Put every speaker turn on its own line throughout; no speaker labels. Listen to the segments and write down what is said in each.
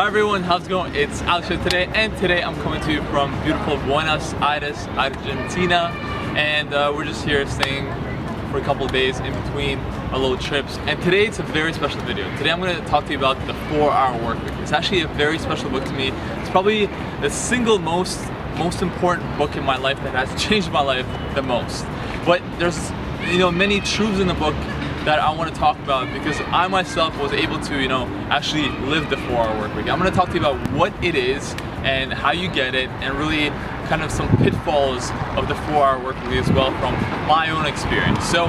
everyone, how's it going? It's Alex here today, and today I'm coming to you from beautiful Buenos Aires, Argentina, and we're just here staying for a couple of days in between our little trips. And today it's a very special video. Today I'm going to talk to you about the 4-Hour Workweek. It's actually a very special book to me. It's probably the single most important book in my life that has changed my life the most. But there's many truths in the book that I want to talk about because I myself was able to actually live the 4-Hour Workweek. I'm going to talk to you about what it is and how you get it, and really kind of some pitfalls of the 4-Hour Workweek as well from my own experience. So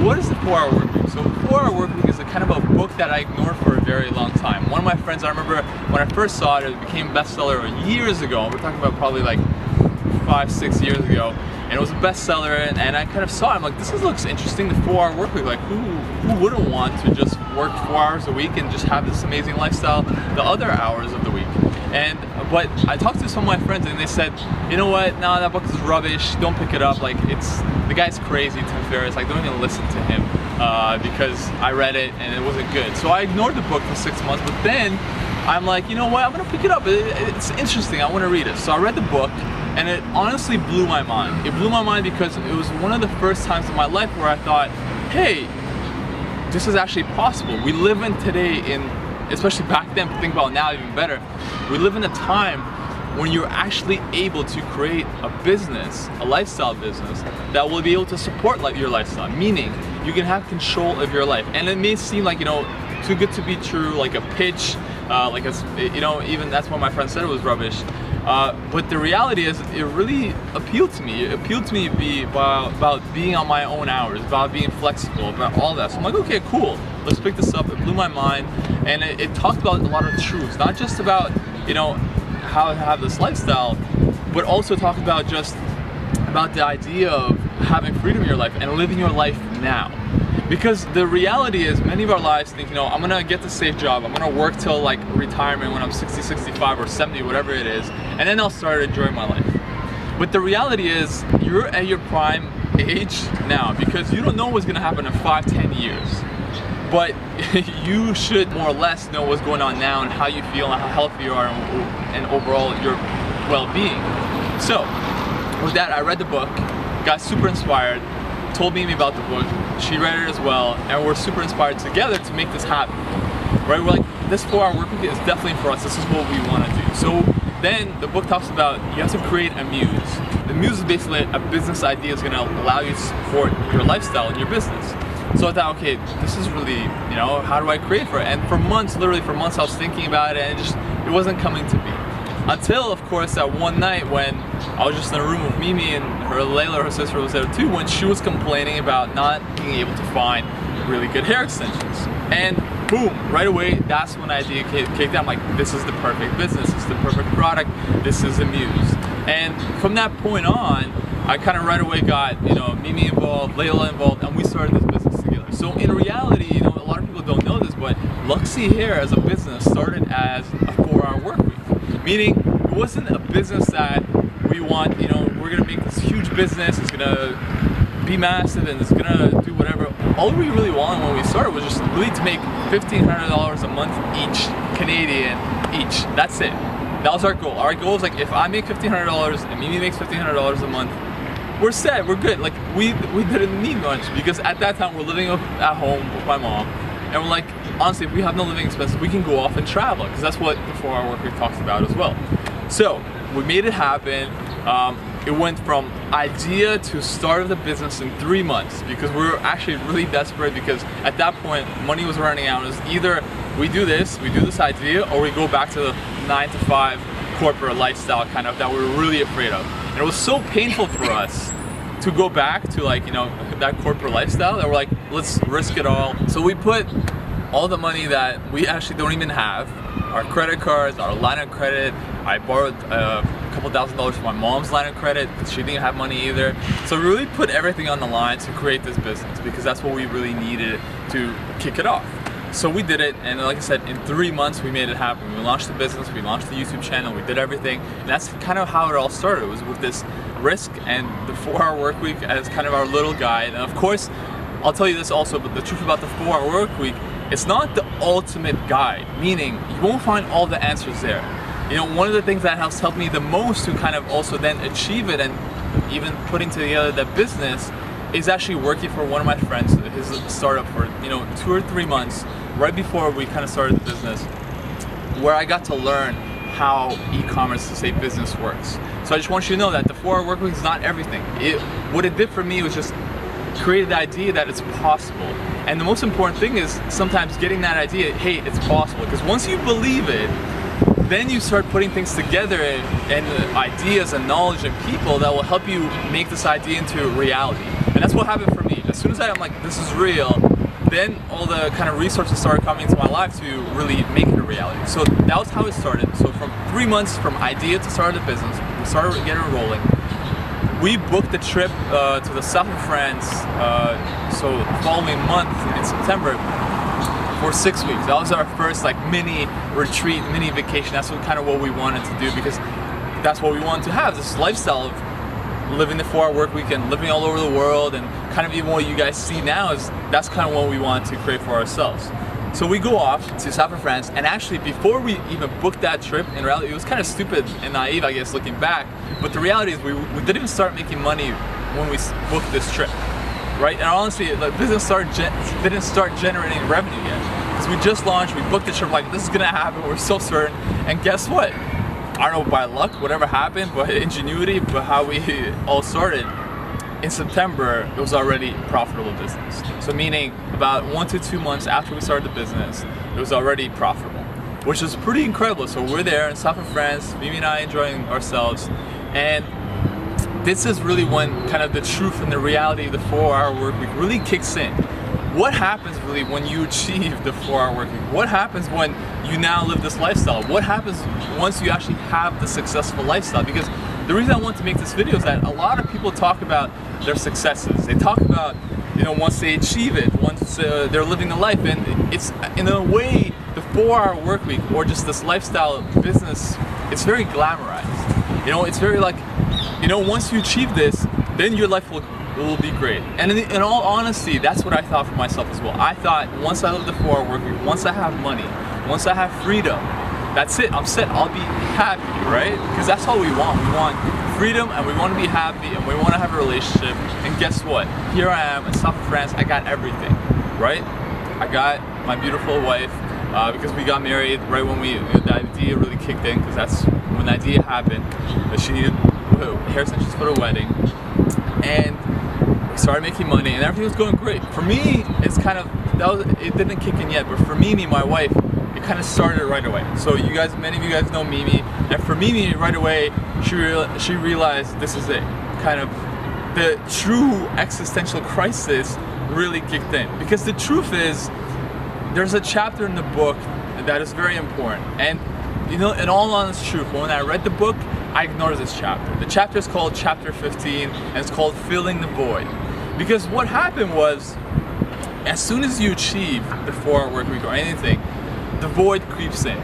what is the 4-Hour Workweek? So the 4-Hour Workweek is a kind of a book that I ignored for a very long time. One of my friends, I remember when I first saw it, it became a bestseller years ago. We're talking about probably like 5-6 years ago. And it was a bestseller, and I kind of saw it. I'm like, this looks interesting, the 4-Hour Workweek. Like, who wouldn't want to just work 4 hours a week and just have this amazing lifestyle the other hours of the week? But I talked to some of my friends, and they said, you know what? No, that book is rubbish. Don't pick it up. Like, the guy's crazy, Tim Ferriss. Like, don't even listen to him because I read it and it wasn't good. So I ignored the book for 6 months. But then I'm like, you know what? I'm gonna pick it up. It's interesting. I want to read it. So I read the book. And it honestly blew my mind. It blew my mind because it was one of the first times in my life where I thought, hey, this is actually possible. We live in today, especially back then, think about now even better, we live in a time when you're actually able to create a business, a lifestyle business, that will be able to support your lifestyle, meaning you can have control of your life. And it may seem like, too good to be true, like a pitch, even that's what my friend said it was rubbish. But the reality is, it really appealed to me. It appealed to me about being on my own hours, about being flexible, about all that. So I'm like, okay, cool. Let's pick this up. It blew my mind, and it talked about a lot of truths, not just about how to have this lifestyle, but also talk about about the idea of having freedom in your life and living your life now. Because the reality is, many of our lives think, I'm gonna get the safe job, I'm gonna work till like retirement when I'm 60, 65, or 70, whatever it is, and then I'll start enjoying my life. But the reality is, you're at your prime age now, because you don't know what's gonna happen in 5-10 years. But you should more or less know what's going on now and how you feel and how healthy you are and overall your well-being. So, with that, I read the book, got super inspired, told Mimi about the book, she read it as well, and we're super inspired together to make this happen. Right? We're like, this 4-Hour Workweek is definitely for us, this is what we want to do. So then the book talks about you have to create a muse. The muse is basically a business idea that's going to allow you to support your lifestyle and your business. So I thought, okay, this is really, how do I create for it? And for months, literally for months, I was thinking about it, and it wasn't coming to me. Until, of course, that one night when I was just in a room with Mimi, and Layla, her sister, was there too, when she was complaining about not being able to find really good hair extensions. And boom, right away, that's when the idea kicked out. I'm like, this is the perfect business, this is the perfect product, this is the muse. And from that point on, I kind of right away got, Mimi involved, Layla involved, and we started this business together. So in reality, a lot of people don't know this, but Luxy Hair as a business started as a 4-hour workweek. Meaning, it wasn't a business that we want, we're gonna make this huge business, it's gonna be massive, and it's gonna do whatever. All we really wanted when we started was just really to make $1,500 a month each, Canadian each. That's it. That was our goal. Our goal was like, if I make $1,500 and Mimi makes $1,500 a month, we're set, we're good. Like, we didn't need much, because at that time we're living at home with my mom, and we're like, honestly, if we have no living expenses, we can go off and travel, because that's what the 4-Hour Workweek talks about as well. So we made it happen. It went from idea to start of the business in 3 months, because we were actually really desperate, because at that point money was running out. It was either we do this idea, or we go back to the 9-to-5 corporate lifestyle kind of that we were really afraid of. And it was so painful for us to go back to that corporate lifestyle that we're like, let's risk it all. So we put all the money that we actually don't even have, our credit cards, our line of credit. I borrowed a couple $1,000s from my mom's line of credit because she didn't have money either. So we really put everything on the line to create this business, because that's what we really needed to kick it off. So we did it, and like I said, in 3 months we made it happen. We launched the business, we launched the YouTube channel, we did everything, and that's kind of how it all started. It was with this risk and the 4-Hour Workweek as kind of our little guide. And of course, I'll tell you this also, but the truth about the 4-Hour Workweek it's not the ultimate guide, meaning you won't find all the answers there. One of the things that has helped me the most to kind of also then achieve it and even putting together that business is actually working for one of my friends, his startup for 2 or 3 months right before we kind of started the business, where I got to learn how e-commerce, to say business, works. So I just want you to know that the 4-hour work week is not everything. What it did for me was just create the idea that it's possible. And the most important thing is sometimes getting that idea, hey, it's possible. Because once you believe it, then you start putting things together and ideas and knowledge and people that will help you make this idea into reality. And that's what happened for me. As soon as I'm like, this is real, then all the kind of resources started coming into my life to really make it a reality. So that was how it started. So from 3 months from idea to start the business, we started getting rolling. We booked a trip to the south of France, so the following month in September, for 6 weeks. That was our first like mini retreat, mini vacation. That's kind of what we wanted to do, because that's what we wanted to have, this lifestyle of living the 4-hour work week and living all over the world, and kind of even what you guys see now is that's kind of what we wanted to create for ourselves. So we go off to south of France, and actually before we even booked that trip, in reality it was kind of stupid and naive, I guess, looking back, but the reality is we didn't even start making money when we booked this trip, right? And honestly, the business didn't start generating revenue yet, because we just launched, we booked the trip, like this is gonna happen, we're so certain, and guess what? I don't know, by luck, whatever happened, but ingenuity, but how we all started, in September, it was already profitable business. So meaning about 1 to 2 months after we started the business, it was already profitable, which is pretty incredible. So we're there in south of France, Mimi and I enjoying ourselves, and this is really when kind of the truth and the reality of the 4-hour work week really kicks in. What happens really when you achieve the 4-hour work week? What happens when you now live this lifestyle? What happens once you actually have the successful lifestyle? Because the reason I want to make this video is that a lot of people talk about their successes. They talk about, once they achieve it, once they're living the life, and it's in a way the 4-hour work week or just this lifestyle business, it's very glamorized. It's very like, once you achieve this, then your life will be great. And in all honesty, that's what I thought for myself as well. I thought once I live the 4-hour work week, once I have money, once I have freedom, that's it, I'm set, I'll be happy, right? Because that's all we want. We want freedom, and we want to be happy, and we want to have a relationship. And guess what? Here I am in south of France, I got everything, right? I got my beautiful wife, because we got married right when the idea really kicked in, because that's when the idea happened, that she needed hair extensions for the wedding. And we started making money, and everything was going great. For me, it's kind of, it didn't kick in yet, but for Mimi, my wife, it kind of started right away. So many of you guys know Mimi, and for Mimi, right away, she realized this is it. Kind of the true existential crisis really kicked in. Because the truth is, there's a chapter in the book that is very important. And in all honest truth, when I read the book, I ignored this chapter. The chapter is called Chapter 15, and it's called Filling the Void. Because what happened was, as soon as you achieve the 4-hour work week or anything, the void creeps in.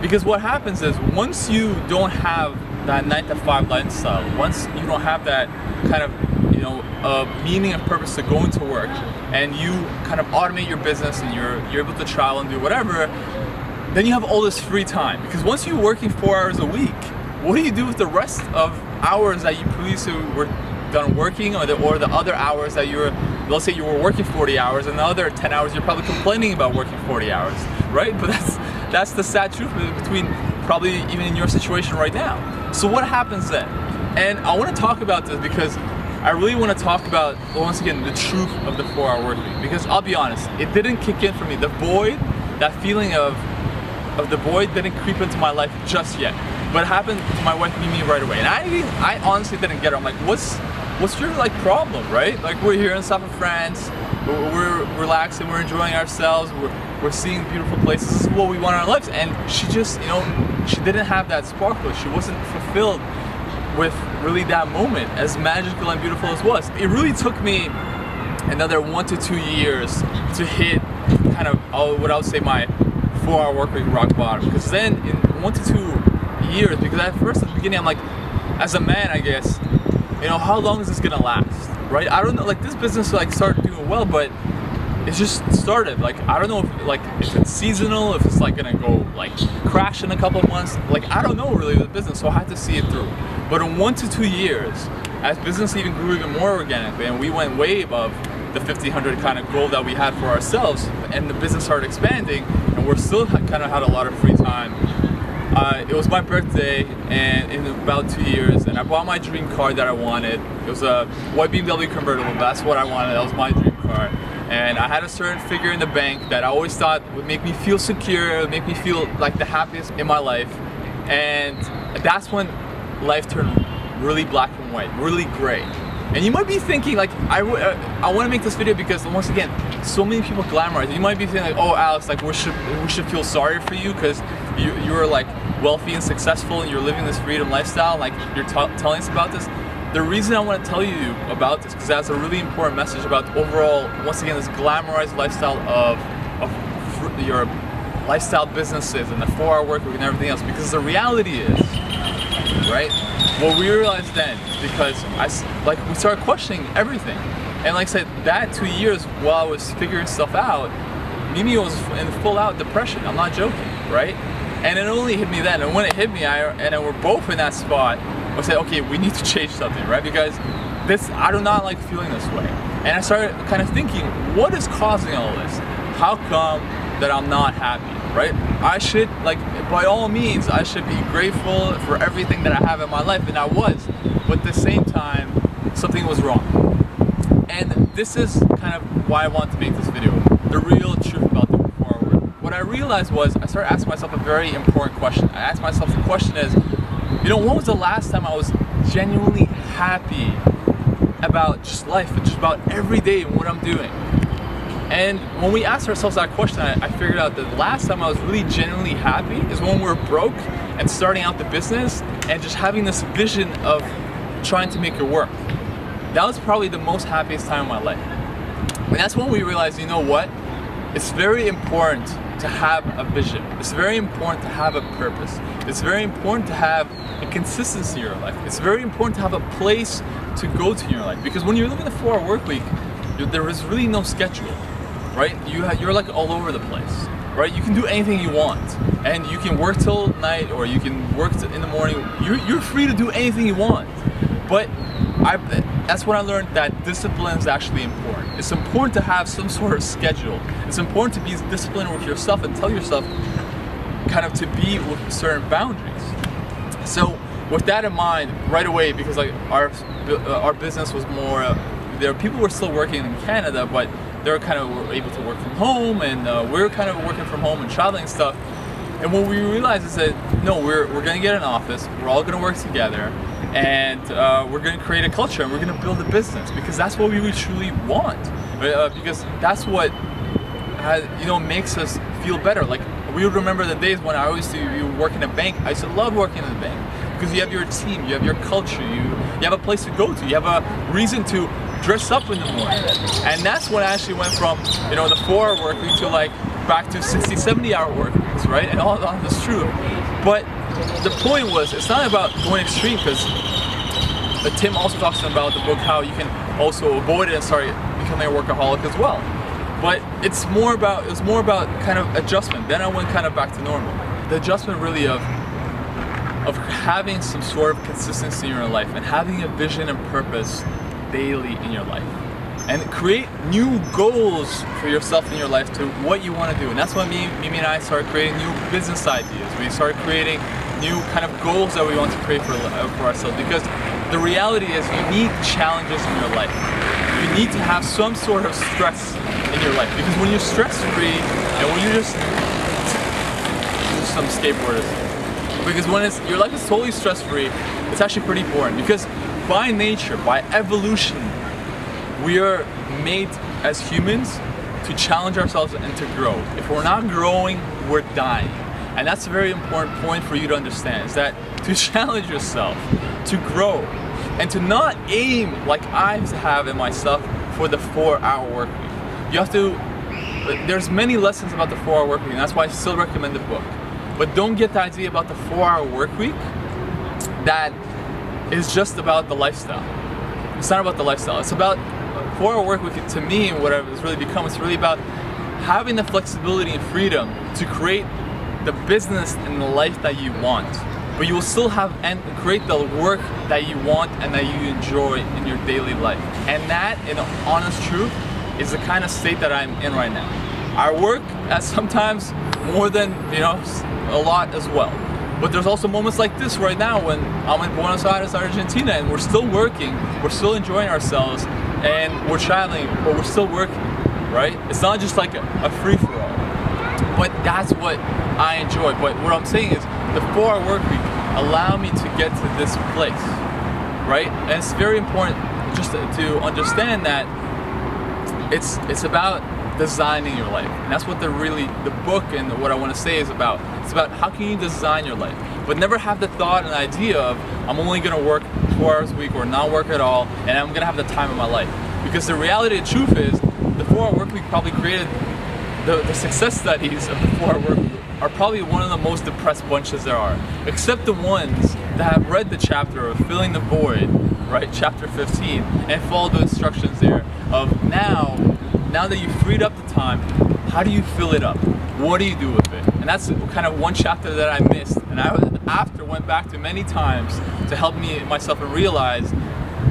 Because what happens is, once you don't have that 9 to 5 lifestyle, once you don't have that kind of meaning and purpose to going to work, and you kind of automate your business and you're able to travel and do whatever, then you have all this free time. Because once you're working 4 hours a week, what do you do with the rest of hours that you previously were done working, or the other hours that let's say you were working 40 hours, and the other 10 hours you're probably complaining about working 40 hours, right? But that's the sad truth between probably even in your situation right now. So what happens then? And I want to talk about this because I really want to talk about, once again, the truth of the 4-hour work week. Because I'll be honest, it didn't kick in for me. The void, that feeling of the void didn't creep into my life just yet. But it happened to my wife Mimi right away. And I honestly didn't get it. I'm like, what's your problem, right? Like, we're here in south of France, we're relaxing, we're enjoying ourselves, we're seeing beautiful places. This is what we want in our lives. And she just, she didn't have that sparkle. She wasn't fulfilled with really that moment, as magical and beautiful as it was. It really took me another 1 to 2 years to hit kind of what I would say my 4-hour work week rock bottom. Because then in 1 to 2 years, because at first at the beginning I'm like, as a man, I guess, how long is this gonna last, right? I don't know, like, this business like started doing well, but it just started. Like, I don't know if it's seasonal, if it's like gonna go like crash in a couple of months. Like, I don't know really the business, so I had to see it through. But in 1 to 2 years, as business even grew even more organically, and we went way above the 1,500 kind of goal that we had for ourselves, and the business started expanding, and we're still kind of had a lot of free time. It was my birthday, and in about 2 years, and I bought my dream car that I wanted. It was a white BMW convertible. That's what I wanted. That was my dream car. And I had a certain figure in the bank that I always thought would make me feel secure, would make me feel like the happiest in my life. And that's when life turned really black and white, really gray. And you might be thinking, like, I want to make this video because, once again, so many people glamorize it. You might be thinking, like, oh, Alex, like, we should feel sorry for you because you're like wealthy and successful and you're living this freedom lifestyle. Like, you're telling us about this. The reason I want to tell you about this because that's a really important message about overall, once again, this glamorized lifestyle of your lifestyle businesses and the 4-hour work week and everything else. Because the reality is, right? What we realized then, because we started questioning everything, and like I said, that 2 years while I was figuring stuff out, Mimi was in full out depression. I'm not joking, right? And it only hit me then. And when it hit me, and we're both in that spot, I said, okay, we need to change something, right? Because I do not like feeling this way. And I started kind of thinking, what is causing all this? How come that I'm not happy, right? I should, like, by all means, I should be grateful for everything that I have in my life, and I was. But at the same time, something was wrong. And this is kind of why I wanted to make this video, the real truth about the 4-hour work. What I realized was, I started asking myself a very important question. I asked myself, the question is, when was the last time I was genuinely happy about just life, and just about every day and what I'm doing? And when we asked ourselves that question, I figured out that the last time I was really genuinely happy is when we were broke and starting out the business and just having this vision of trying to make it work. That was probably the most happiest time of my life. And that's when we realized, you know what? It's very important to have a vision. It's very important to have a purpose. It's very important to have a consistency in your life. It's very important to have a place to go to in your life. Because when you're living a 4-hour work week, there is really no schedule, right? You're like all over the place, right? You can do anything you want, and you can work till night, or you can work in the morning. You're free to do anything you want. But that's when I learned that discipline is actually important. It's important to have some sort of schedule. It's important to be disciplined with yourself and tell yourself kind of to be with certain boundaries. So with that in mind, right away, because like our business was more, people were still working in Canada, but they were kind of able to work from home, and we were kind of working from home and traveling and stuff. And what we realized is that no, we're going to get an office. We're all going to work together, and we're going to create a culture, and we're going to build a business, because that's what we really truly want. Because that's what makes us feel better. Like, we would remember the days when I used to work in a bank. I used to love working in a bank because you have your team, you have your culture, you have a place to go to, you have a reason to dress up in the morning. And that's when I actually went from the 4-hour work week to like back to 60, 70-hour work weeks, right? And all that's true. But the point was, it's not about going extreme, because Tim also talks about the book how you can also avoid it and start becoming a workaholic as well. But it was more about kind of adjustment. Then I went kind of back to normal. The adjustment really of having some sort of consistency in your life and having a vision and purpose daily in your life, and create new goals for yourself in your life to what you want to do. And that's when Mimi and I started creating new business ideas. We started creating new kind of goals that we want to create for ourselves, because the reality is you need challenges in your life. You need to have some sort of stress in your life, because when you're stress-free and when you're just some skateboarders, because when your life is totally stress-free, it's actually pretty boring, because by nature, by evolution, we are made as humans to challenge ourselves and to grow. If we're not growing, we're dying. And that's a very important point for you to understand, is that to challenge yourself, to grow, and to not aim like I have in myself for the 4-hour work week. You have to, there's many lessons about the 4-hour work week, and that's why I still recommend the book. But don't get the idea about the 4-hour work week that is just about the lifestyle. It's not about the lifestyle. It's about 4-hour work week, to me, what it's really become, it's really about having the flexibility and freedom to create the business and the life that you want, but you will still have and create the work that you want and that you enjoy in your daily life. And that, in honest truth, is the kind of state that I'm in right now. I work at sometimes more than, a lot as well. But there's also moments like this right now when I'm in Buenos Aires, Argentina, and we're still working, we're still enjoying ourselves, and we're traveling, but we're still working, right? It's not just like a free-for-all. But that's what I enjoy. But what I'm saying is the 4-hour work week allow me to get to this place, right? And it's very important just to understand that it's about designing your life. And that's what the book and what I want to say is about. It's about how can you design your life, but never have the thought and idea of I'm only going to work 4 hours a week or not work at all and I'm going to have the time of my life. Because the reality of the truth is the 4-hour work week probably created the success studies of the 4-hour work week are probably one of the most depressed bunches there are, except the ones that have read the chapter of Filling the Void, right, chapter 15, and followed the instructions there of now that you've freed up the time, how do you fill it up? What do you do with it? And that's kind of one chapter that I missed, and I went back to many times to help me myself and realize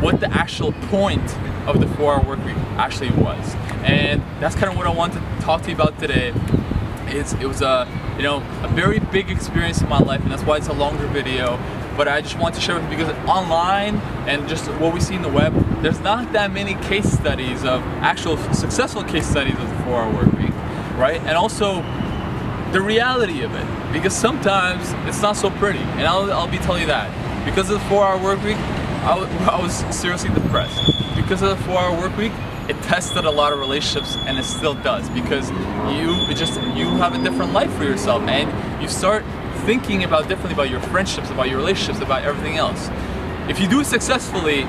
what the actual point of the 4-hour work week actually was. And that's kind of what I wanted to talk to you about today. It was a very big experience in my life, and that's why it's a longer video. But I just want to share with you because online and just what we see in the web, there's not that many case studies of actual successful case studies of the 4-hour work week, right? And also the reality of it, because sometimes it's not so pretty, and I'll be telling you that. Because of the 4-hour work week, I was seriously depressed. Because of the 4-hour work week, it tested a lot of relationships, and it still does, because you have a different life for yourself, and you start thinking differently about your friendships, about your relationships, about everything else. If you do it successfully,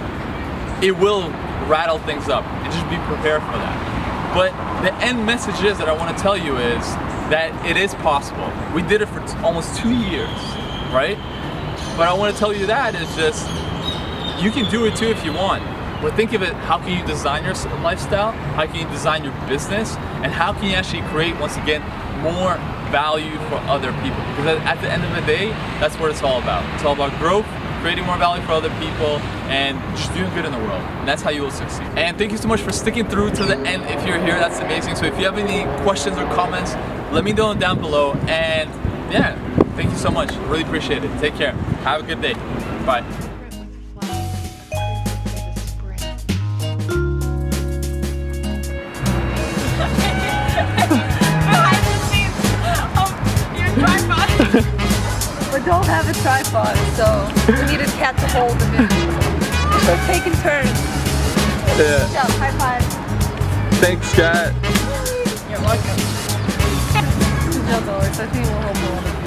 it will rattle things up, and just be prepared for that. But the end message is that I want to tell you is that it is possible. We did it for almost 2 years, right? But I want to tell you that is just, you can do it too if you want. But think of it, how can you design your lifestyle? How can you design your business? And how can you actually create, once again, more value for other people? Because at the end of the day, that's what it's all about. It's all about growth, creating more value for other people, and just doing good in the world. And that's how you will succeed. And thank you so much for sticking through to the end. If you're here, that's amazing. So if you have any questions or comments, let me know down below. And yeah, thank you so much. Really appreciate it. Take care. Have a good day. Bye.
We don't have a tripod, so we need a cat to hold the video. We're taking turns.
Yeah.
Good job, high five.
Thanks, Kat.
You're welcome. Good job, Doris. I think we'll hold one.